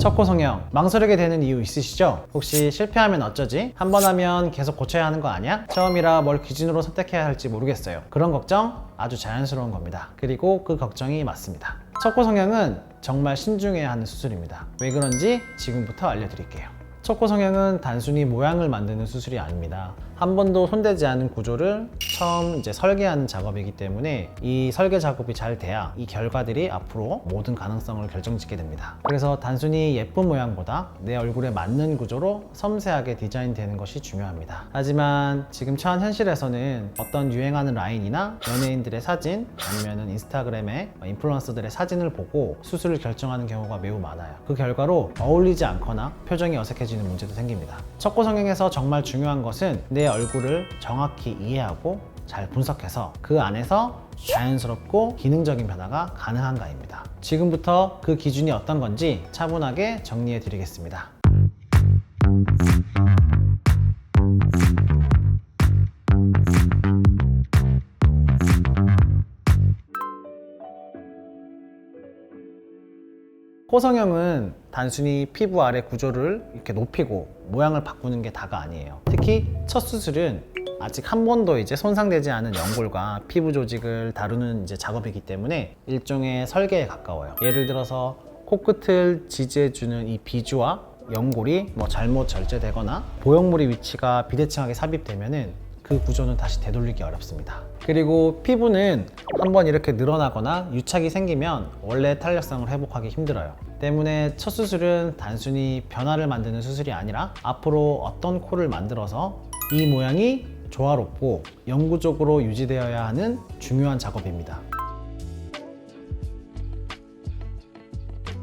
척코 성형 망설이게 되는 이유 있으시죠? 혹시 실패하면 어쩌지? 한 번 하면 계속 고쳐야 하는 거 아니야? 처음이라 뭘 기준으로 선택해야 할지 모르겠어요. 그런 걱정 아주 자연스러운 겁니다. 그리고 그 걱정이 맞습니다. 척코 성형은 정말 신중해야 하는 수술입니다. 왜 그런지 지금부터 알려드릴게요. 척코 성형은 단순히 모양을 만드는 수술이 아닙니다. 한 번도 손대지 않은 구조를 처음 설계하는 작업이기 때문에 이 설계 작업이 잘 돼야 이 결과들이 앞으로 모든 가능성을 결정짓게 됩니다. 그래서 단순히 예쁜 모양보다 내 얼굴에 맞는 구조로 섬세하게 디자인되는 것이 중요합니다. 하지만 지금 처한 현실에서는 어떤 유행하는 라인이나 연예인들의 사진 아니면 인스타그램의 인플루언서들의 사진을 보고 수술을 결정하는 경우가 매우 많아요. 그 결과로 어울리지 않거나 표정이 어색해지는 문제도 생깁니다. 척코 성형에서 정말 중요한 것은 내 얼굴을 정확히 이해하고 잘 분석해서 그 안에서 자연스럽고 기능적인 변화가 가능한가입니다. 지금부터 그 기준이 어떤 건지 차분하게 정리해 드리겠습니다. 코 성형은 단순히 피부 아래 구조를 이렇게 높이고 모양을 바꾸는 게 다가 아니에요. 특히 첫 수술은 아직 한 번도 손상되지 않은 연골과 피부 조직을 다루는 작업이기 때문에 일종의 설계에 가까워요. 예를 들어서 코끝을 지지해주는 이 비주와 연골이 잘못 절제되거나 보형물의 위치가 비대칭하게 삽입되면은 그 구조는 다시 되돌리기 어렵습니다. 그리고 피부는 한번 이렇게 늘어나거나 유착이 생기면 원래 탄력성을 회복하기 힘들어요. 때문에 첫 수술은 단순히 변화를 만드는 수술이 아니라 앞으로 어떤 코를 만들어서 이 모양이 조화롭고 영구적으로 유지되어야 하는 중요한 작업입니다.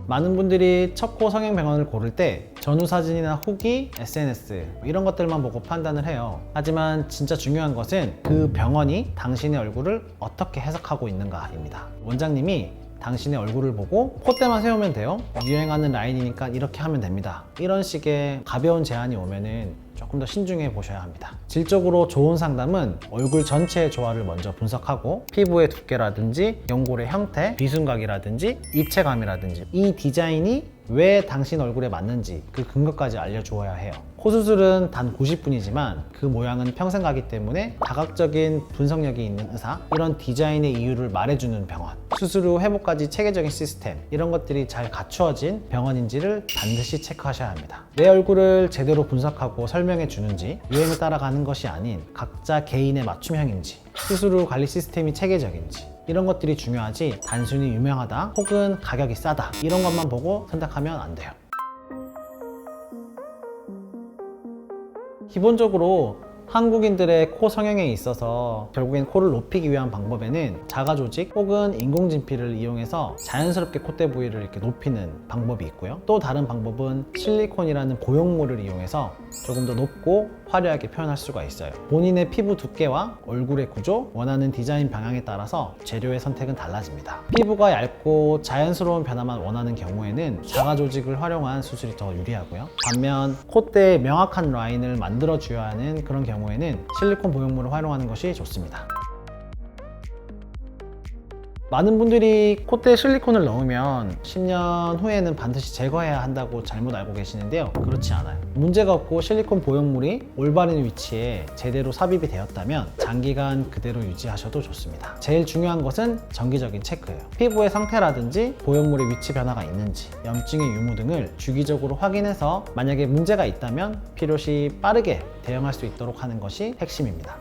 많은 분들이 첫 코 성형 병원을 고를 때 전후 사진이나 후기, SNS 이런 것들만 보고 판단을 해요. 하지만 진짜 중요한 것은 그 병원이 당신의 얼굴을 어떻게 해석하고 있는가입니다. 원장님이 당신의 얼굴을 보고 콧대만 세우면 돼요, 유행하는 라인이니까 이렇게 하면 됩니다, 이런 식의 가벼운 제안이 오면은 조금 더 신중해 보셔야 합니다. 질적으로 좋은 상담은 얼굴 전체의 조화를 먼저 분석하고 피부의 두께라든지 연골의 형태, 비순각이라든지 입체감이라든지 이 디자인이 왜 당신 얼굴에 맞는지 그 근거까지 알려주어야 해요. 코 수술은 단 90분이지만 그 모양은 평생 가기 때문에 다각적인 분석력이 있는 의사, 이런 디자인의 이유를 말해주는 병원, 수술 후 회복까지 체계적인 시스템, 이런 것들이 잘 갖추어진 병원인지를 반드시 체크하셔야 합니다. 내 얼굴을 제대로 분석하고 설명해 주는지, 유행을 따라가는 것이 아닌 각자 개인의 맞춤형인지, 수술 후 관리 시스템이 체계적인지, 이런 것들이 중요하지 단순히 유명하다 혹은 가격이 싸다 이런 것만 보고 선택하면 안 돼요. 기본적으로 한국인들의 코 성형에 있어서 결국엔 코를 높이기 위한 방법에는 자가 조직 혹은 인공진피를 이용해서 자연스럽게 콧대 부위를 이렇게 높이는 방법이 있고요. 또 다른 방법은 실리콘이라는 보형물을 이용해서 조금 더 높고 화려하게 표현할 수가 있어요. 본인의 피부 두께와 얼굴의 구조, 원하는 디자인 방향에 따라서 재료의 선택은 달라집니다. 피부가 얇고 자연스러운 변화만 원하는 경우에는 자가 조직을 활용한 수술이 더 유리하고요. 반면 콧대에 명확한 라인을 만들어줘야 하는 그런 경우에는 실리콘 보형물을 활용하는 것이 좋습니다. 많은 분들이 콧대에 실리콘을 넣으면 10년 후에는 반드시 제거해야 한다고 잘못 알고 계시는데요, 그렇지 않아요. 문제가 없고 실리콘 보형물이 올바른 위치에 제대로 삽입이 되었다면 장기간 그대로 유지하셔도 좋습니다. 제일 중요한 것은 정기적인 체크예요. 피부의 상태라든지 보형물의 위치 변화가 있는지, 염증의 유무 등을 주기적으로 확인해서 만약에 문제가 있다면 필요시 빠르게 대응할 수 있도록 하는 것이 핵심입니다.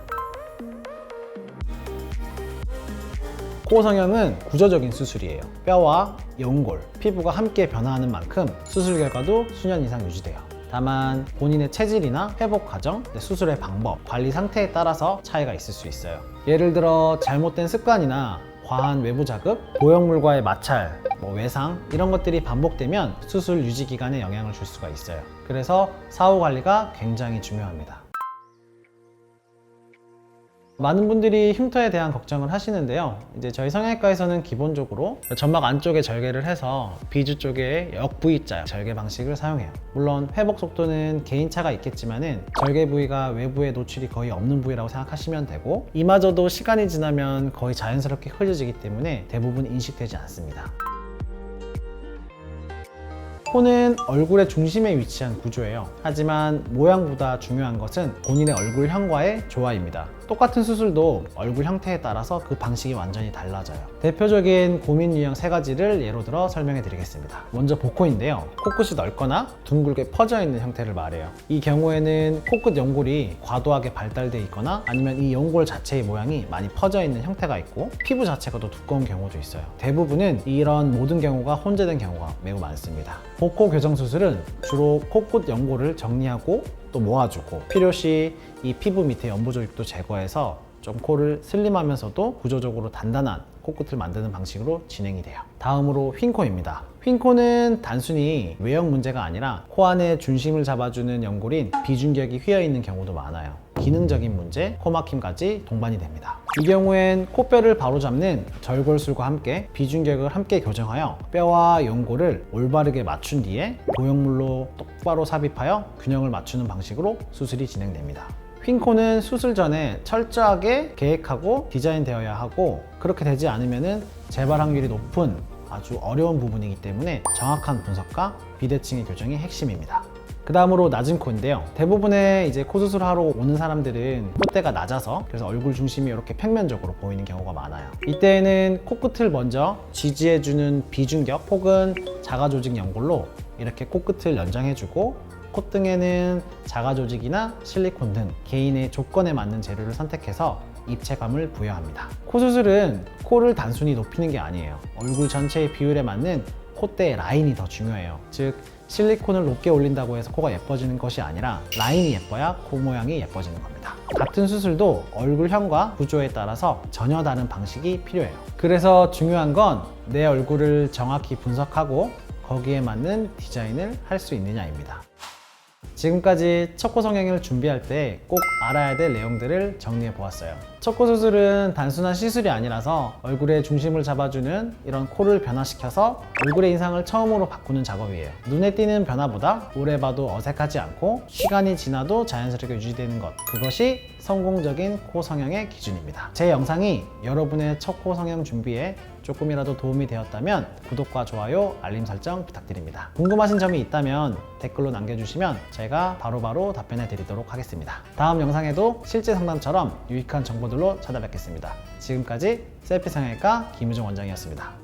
코 성형은 구조적인 수술이에요. 뼈와 연골, 피부가 함께 변화하는 만큼 수술 결과도 수년 이상 유지돼요. 다만 본인의 체질이나 회복 과정, 수술의 방법, 관리 상태에 따라서 차이가 있을 수 있어요. 예를 들어 잘못된 습관이나 과한 외부 자극, 보형물과의 마찰, 외상 이런 것들이 반복되면 수술 유지 기간에 영향을 줄 수가 있어요. 그래서 사후 관리가 굉장히 중요합니다. 많은 분들이 흉터에 대한 걱정을 하시는데요, 저희 성형외과에서는 기본적으로 점막 안쪽에 절개를 해서 비주 쪽에 역V자 절개 방식을 사용해요. 물론 회복 속도는 개인차가 있겠지만은 절개 부위가 외부에 노출이 거의 없는 부위라고 생각하시면 되고, 이마저도 시간이 지나면 거의 자연스럽게 흐려지기 때문에 대부분 인식되지 않습니다. 코는 얼굴의 중심에 위치한 구조예요. 하지만 모양보다 중요한 것은 본인의 얼굴형과의 조화입니다. 똑같은 수술도 얼굴 형태에 따라서 그 방식이 완전히 달라져요. 대표적인 고민 유형 3가지를 예로 들어 설명해 드리겠습니다. 먼저 복코인데요. 코끝이 넓거나 둥글게 퍼져 있는 형태를 말해요. 이 경우에는 코끝 연골이 과도하게 발달돼 있거나 아니면 이 연골 자체의 모양이 많이 퍼져 있는 형태가 있고 피부 자체가 더 두꺼운 경우도 있어요. 대부분은 이런 모든 경우가 혼재된 경우가 매우 많습니다. 복코 교정 수술은 주로 코끝 연골을 정리하고 또 모아주고 필요시 이 피부 밑에 연부 조직도 제거해서 좀 코를 슬림하면서도 구조적으로 단단한 코끝을 만드는 방식으로 진행이 돼요. 다음으로 휜코입니다. 휜코는 단순히 외형 문제가 아니라 코 안에 중심을 잡아주는 연골인 비중격이 휘어있는 경우도 많아요. 기능적인 문제, 코막힘까지 동반이 됩니다. 이 경우엔 코뼈를 바로잡는 절골술과 함께 비중격을 함께 교정하여 뼈와 연골을 올바르게 맞춘 뒤에 고형물로 똑바로 삽입하여 균형을 맞추는 방식으로 수술이 진행됩니다. 휜코는 수술 전에 철저하게 계획하고 디자인되어야 하고 그렇게 되지 않으면 재발 확률이 높은 아주 어려운 부분이기 때문에 정확한 분석과 비대칭의 교정이 핵심입니다. 그 다음으로 낮은 코인데요. 대부분의 이제 코 수술하러 오는 사람들은 콧대가 낮아서 그래서 얼굴 중심이 이렇게 평면적으로 보이는 경우가 많아요. 이때는 코끝을 먼저 지지해주는 비중격 혹은 자가조직 연골로 이렇게 코끝을 연장해주고 콧등에는 자가조직이나 실리콘 등 개인의 조건에 맞는 재료를 선택해서 입체감을 부여합니다. 코 수술은 코를 단순히 높이는 게 아니에요. 얼굴 전체의 비율에 맞는 콧대의 라인이 더 중요해요. 즉 실리콘을 높게 올린다고 해서 코가 예뻐지는 것이 아니라 라인이 예뻐야 코 모양이 예뻐지는 겁니다. 같은 수술도 얼굴형과 구조에 따라서 전혀 다른 방식이 필요해요. 그래서 중요한 건 내 얼굴을 정확히 분석하고 거기에 맞는 디자인을 할 수 있느냐입니다. 지금까지 첫 코 성형을 준비할 때 꼭 알아야 될 내용들을 정리해 보았어요. 첫 코 수술은 단순한 시술이 아니라서 얼굴의 중심을 잡아주는 이런 코를 변화시켜서 얼굴의 인상을 처음으로 바꾸는 작업이에요. 눈에 띄는 변화보다 오래 봐도 어색하지 않고 시간이 지나도 자연스럽게 유지되는 것, 그것이 성공적인 코 성형의 기준입니다. 제 영상이 여러분의 첫 코 성형 준비에 조금이라도 도움이 되었다면 구독과 좋아요, 알림 설정 부탁드립니다. 궁금하신 점이 있다면 댓글로 남겨주시면 제가 바로바로 답변해 드리도록 하겠습니다. 다음 영상에도 실제 상담처럼 유익한 정보들로 찾아뵙겠습니다. 지금까지 셀피 성형외과 김유정 원장이었습니다.